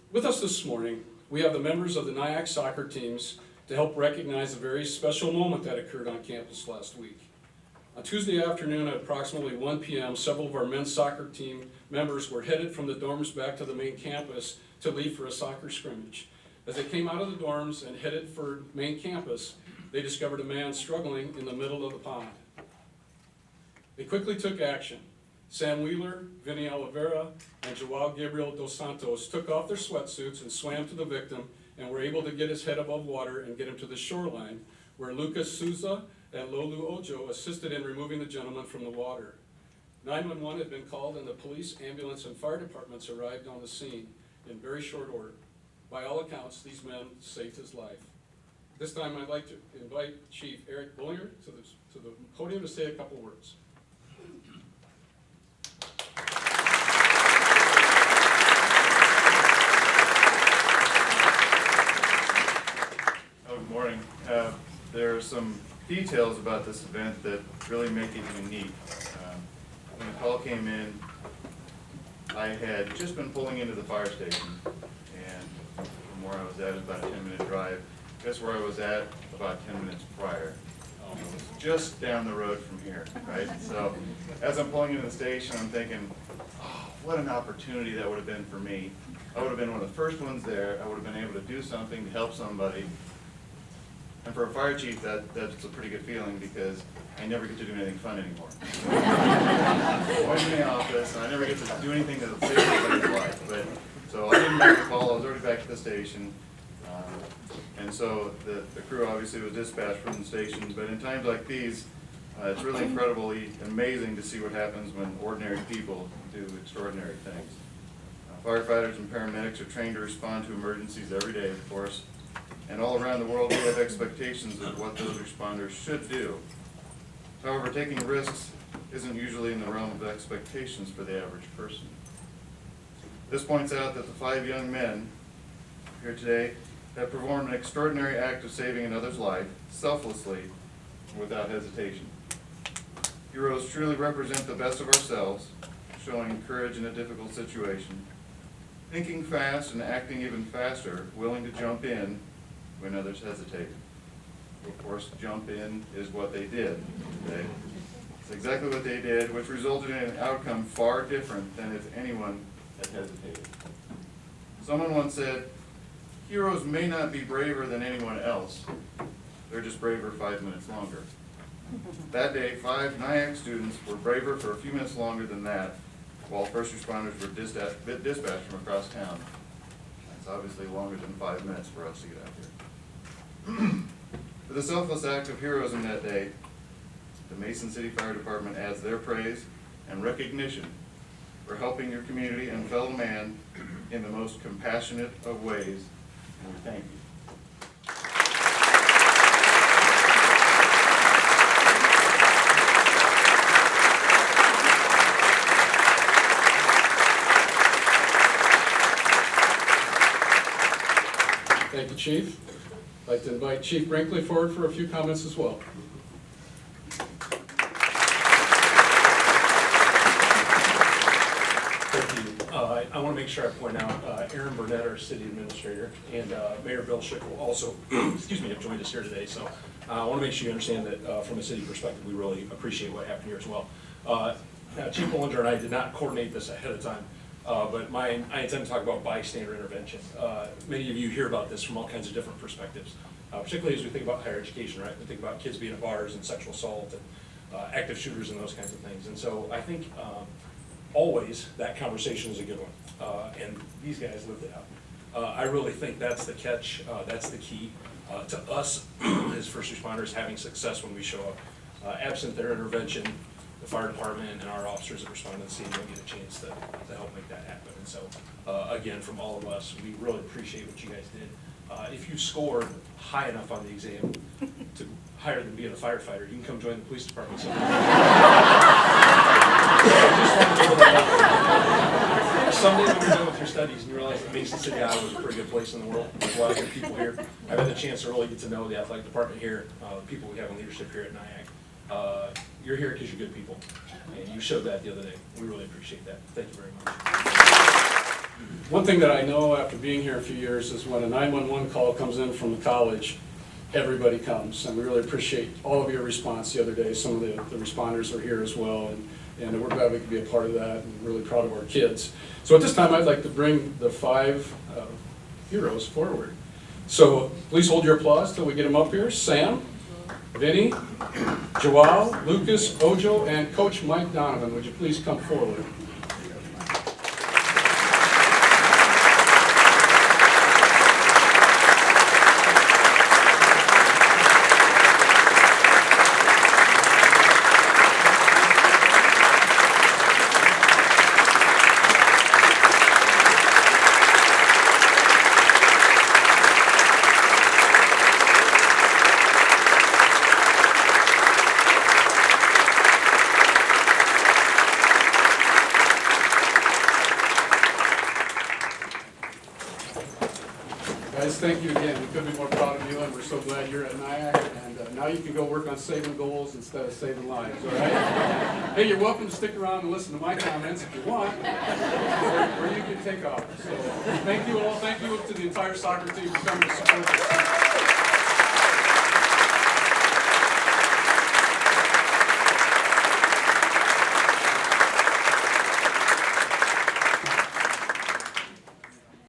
With us this morning, we have the members of the NIACC Soccer teams to help recognize a very special moment that occurred on campus last week. On Tuesday afternoon at approximately 1 p.m., several of our men's soccer team members were headed from the dorms back to the main campus to leave for a soccer scrimmage. As they came out of the dorms and headed for main campus, they discovered a man struggling in the middle of the pond. They quickly took action. Sam Wheeler, Vinny Oliveira, and Joao Gabriel dos Santos took off their sweatsuits and swam to the victim and were able to get his head above water and get him to the shoreline, where Lucas Souza and Lolu Ojo assisted in removing the gentleman from the water. 911 had been called and the police, ambulance, and fire departments arrived on the scene in very short order. By all accounts, these men saved his life. This time I'd like to invite Chief Eric Bullinger to the podium to say a couple words. Good morning. There are some details about this event that really make it unique. When the call came in, I had just been pulling into the fire station, and from where I was at, it was about a 10-minute drive. Guess where I was at about 10 minutes prior. It was just down the road from here, right? So as I'm pulling into the station, I'm thinking, oh, what an opportunity that would have been for me. I would have been one of the first ones there. I would have been able to do something to help somebody. And for a fire chief, that's a pretty good feeling, because I never get to do anything fun anymore. I'm always in the office, and I never get to do anything that'll save anybody's life. But so I didn't make the call. I was already back at the station, and so the crew obviously was dispatched from the station. But in times like these, it's really incredibly amazing to see what happens when ordinary people do extraordinary things. Firefighters and paramedics are trained to respond to emergencies every day, of course. And all around the world, we have expectations of what those responders should do. However, taking risks isn't usually in the realm of expectations for the average person. This points out that the 5 young men here today have performed an extraordinary act of saving another's life, selflessly, without hesitation. Heroes truly represent the best of ourselves, showing courage in a difficult situation, thinking fast and acting even faster, willing to jump in when others hesitated. Of course, jump in is what they did today. It's exactly what they did, which resulted in an outcome far different than if anyone had hesitated. Someone once said, heroes may not be braver than anyone else, they're just braver 5 minutes longer. That day, 5 NIACC students were braver for a few minutes longer than that, while first responders were dispatched from across town. That's obviously longer than 5 minutes for us to get out here. For the selfless act of heroism that day, the Mason City Fire Department adds their praise and recognition for helping your community and fellow man in the most compassionate of ways, and we thank you. Thank you, Chief. I'd like to invite Chief Brinkley forward for a few comments as well. Thank you. I want to make sure I point out Aaron Burnett, our city administrator, and Mayor Bill Schick will also have joined us here today. So I want to make sure you understand that from a city perspective, we really appreciate what happened here as well. Chief Bullinger and I did not coordinate this ahead of time. But I intend to talk about bystander intervention. Many of you hear about this from all kinds of different perspectives, particularly as we think about higher education, right? We think about kids being at bars and sexual assault and active shooters and those kinds of things. And so I think always that conversation is a good one, and these guys lived it out. I really think that's the catch, that's the key to us as first responders having success when we show up. Absent their intervention, the fire department and our officers that respond to the scene don't get a chance to help make that happen. And so, again, from all of us, we really appreciate what you guys did. If you scored high enough on the exam to higher than being a firefighter, you can come join the police department someday. Someday when you're done with your studies and you realize that Mason City, Iowa is a pretty good place in the world. There's a lot of good people here. I've had the chance to really get to know the athletic department here, the people we have in leadership here at NIACC. You're here because you're good people, and you showed that the other day. We really appreciate that. Thank you very much. One thing that I know after being here a few years is when a 911 call comes in from the college, everybody comes, and we really appreciate all of your response the other day. Some of the responders are here as well, and we're glad we could be a part of that, and really proud of our kids. So at this time, I'd like to bring the 5 heroes forward. So please hold your applause till we get them up here. Sam, Vinny, Joao, Lucas, Ojo, and Coach Mike Donovan, would you please come forward? Guys, thank you again. We couldn't be more proud of you, and we're so glad you're at NIACC. And now you can go work on saving goals instead of saving lives, all right? Hey, you're welcome to stick around and listen to my comments if you want, or you can take off. So thank you all. Thank you to the entire soccer team for coming to support us.